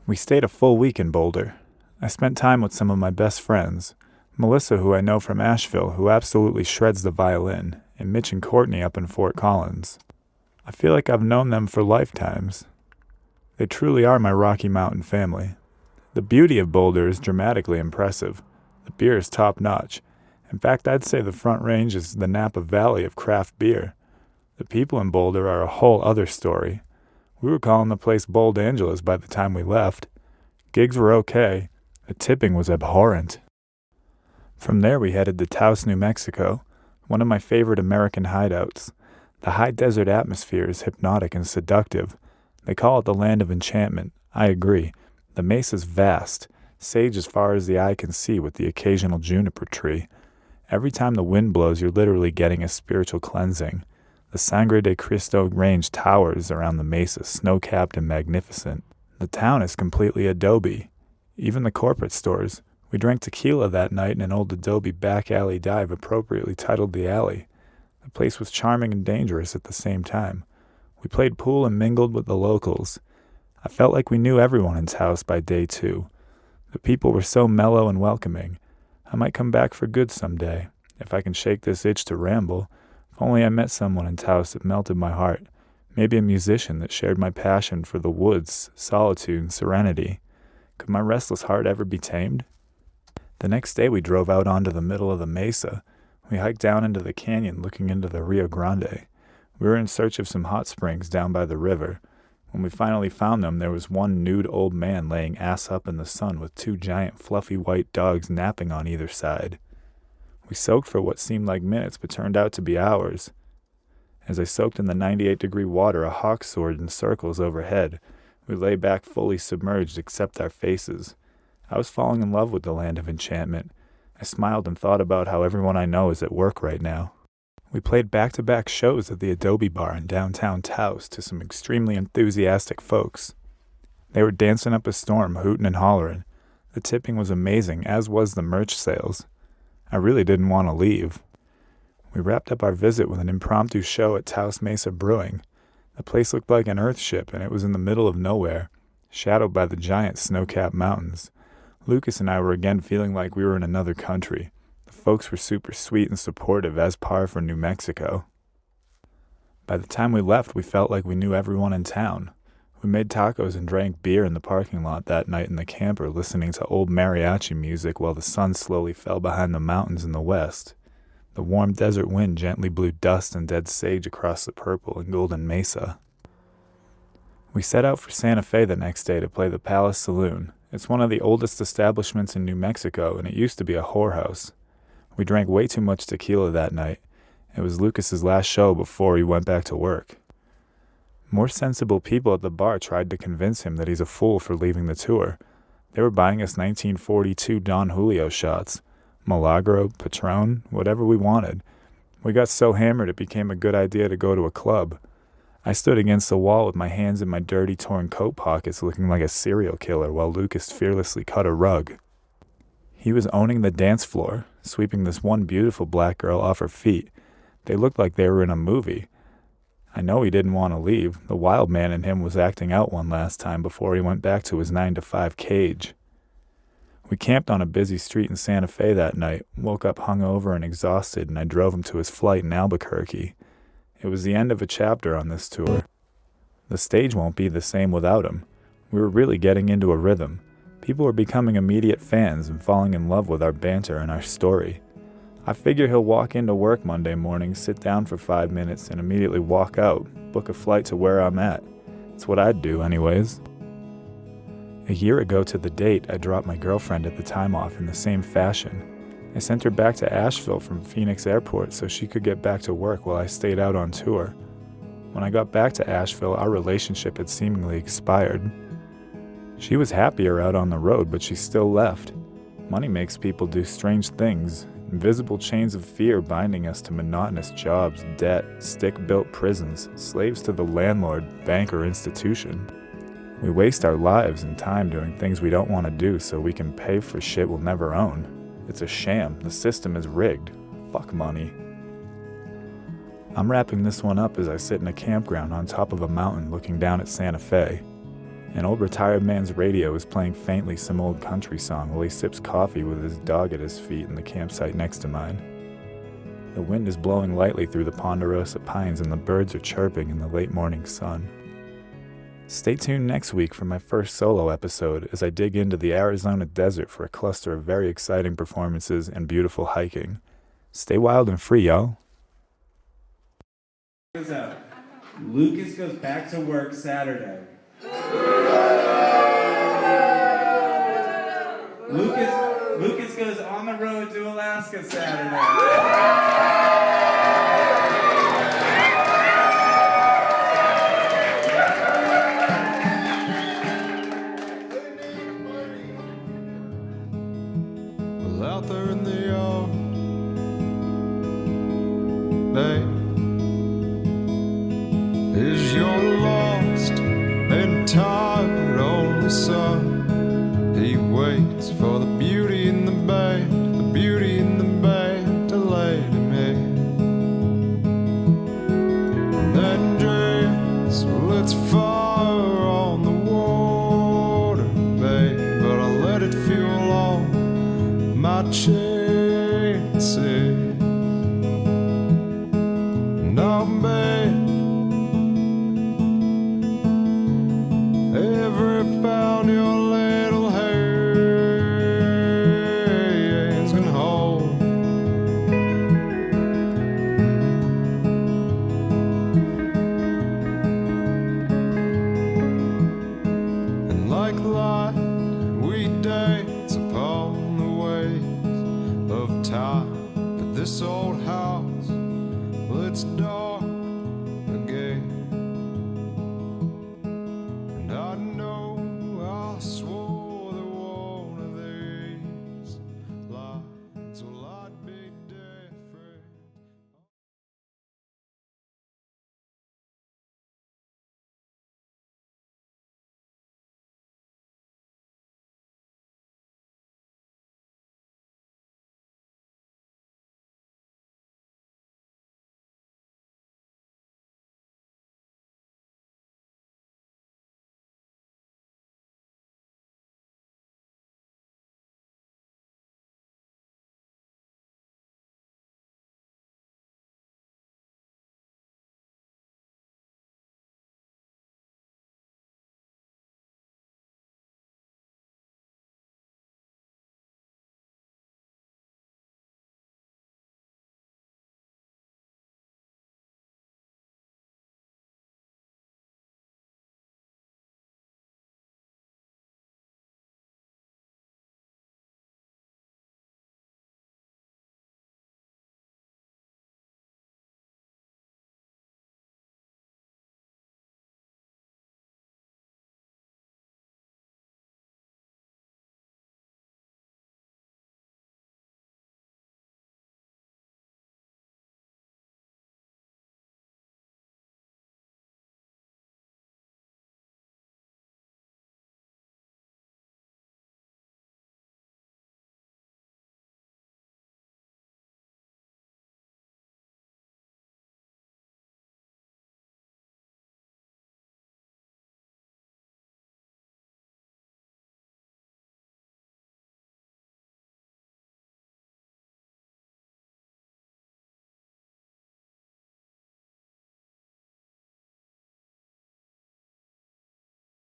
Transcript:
We stayed a full week in Boulder. I spent time with some of my best friends, Melissa, who I know from Asheville, who absolutely shreds the violin, and Mitch and Courtney up in Fort Collins. I feel like I've known them for lifetimes. They truly are my Rocky Mountain family. The beauty of Boulder is dramatically impressive. The beer is top-notch. In fact, I'd say the Front Range is the Napa Valley of craft beer. The people in Boulder are a whole other story. We were calling the place Bold Angeles by the time we left. Gigs were okay. The tipping was abhorrent. From there we headed to Taos, New Mexico, one of my favorite American hideouts. The high desert atmosphere is hypnotic and seductive. They call it the land of enchantment. I agree. The mesa's vast, sage as far as the eye can see with the occasional juniper tree. Every time the wind blows, you're literally getting a spiritual cleansing. The Sangre de Cristo Range towers around the mesa, snow-capped and magnificent. The town is completely adobe. Even the corporate stores. We drank tequila that night in an old adobe back alley dive appropriately titled The Alley. The place was charming and dangerous at the same time. We played pool and mingled with the locals. I felt like we knew everyone in Taos by day 2. The people were so mellow and welcoming. I might come back for good someday, if I can shake this itch to ramble. If only I met someone in Taos that melted my heart. Maybe a musician that shared my passion for the woods, solitude, and serenity. Could my restless heart ever be tamed? The next day we drove out onto the middle of the mesa. We hiked down into the canyon looking into the Rio Grande. We were in search of some hot springs down by the river. When we finally found them, there was one nude old man laying ass up in the sun with 2 giant fluffy white dogs napping on either side. We soaked for what seemed like minutes but turned out to be hours. As I soaked in the 98-degree water, a hawk soared in circles overhead. We lay back fully submerged except our faces. I was falling in love with the land of enchantment. I smiled and thought about how everyone I know is at work right now. We played back-to-back shows at the Adobe Bar in downtown Taos to some extremely enthusiastic folks. They were dancing up a storm, hooting and hollering. The tipping was amazing, as was the merch sales. I really didn't want to leave. We wrapped up our visit with an impromptu show at Taos Mesa Brewing. The place looked like an earthship, and it was in the middle of nowhere, shadowed by the giant snow-capped mountains. Lucas and I were again feeling like we were in another country. The folks were super sweet and supportive, as par for New Mexico. By the time we left, we felt like we knew everyone in town. We made tacos and drank beer in the parking lot that night in the camper, listening to old mariachi music while the sun slowly fell behind the mountains in the west. The warm desert wind gently blew dust and dead sage across the purple and golden mesa. We set out for Santa Fe the next day to play the Palace Saloon. It's one of the oldest establishments in New Mexico, and it used to be a whorehouse. We drank way too much tequila that night. It was Lucas's last show before he went back to work. More sensible people at the bar tried to convince him that he's a fool for leaving the tour. They were buying us 1942 Don Julio shots. Milagro, Patron, whatever we wanted. We got so hammered it became a good idea to go to a club. I stood against the wall with my hands in my dirty, torn coat pockets looking like a serial killer while Lucas fearlessly cut a rug. He was owning the dance floor, sweeping this one beautiful black girl off her feet. They looked like they were in a movie. I know he didn't want to leave. The wild man in him was acting out one last time before he went back to his 9-to-5 cage. We camped on a busy street in Santa Fe that night, woke up hungover and exhausted, and I drove him to his flight in Albuquerque. It was the end of a chapter on this tour. The stage won't be the same without him. We were really getting into a rhythm. People were becoming immediate fans and falling in love with our banter and our story. I figure he'll walk into work Monday morning, sit down for 5 minutes, and immediately walk out, book a flight to where I'm at. It's what I'd do anyways. A year ago to the date, I dropped my girlfriend at the time off in the same fashion. I sent her back to Asheville from Phoenix Airport so she could get back to work while I stayed out on tour. When I got back to Asheville, our relationship had seemingly expired. She was happier out on the road, but she still left. Money makes people do strange things, invisible chains of fear binding us to monotonous jobs, debt, stick-built prisons, slaves to the landlord, bank, or institution. We waste our lives and time doing things we don't want to do so we can pay for shit we'll never own. It's a sham. The system is rigged. Fuck money. I'm wrapping this one up as I sit in a campground on top of a mountain looking down at Santa Fe. An old retired man's radio is playing faintly some old country song while he sips coffee with his dog at his feet in the campsite next to mine. The wind is blowing lightly through the ponderosa pines and the birds are chirping in the late morning sun. Stay tuned next week for my first solo episode as I dig into the Arizona desert for a cluster of very exciting performances and beautiful hiking. Stay wild and free, y'all. Lucas goes back to work Saturday. Lucas goes on the road to Alaska Saturday. Well, out there in the yard, babe, is your lost and tired only son. He waits for the beauty in the bed, the beauty in the bed to lay to me. And then dress, well, it's fire on the water, babe, but I let it fuel all my chances.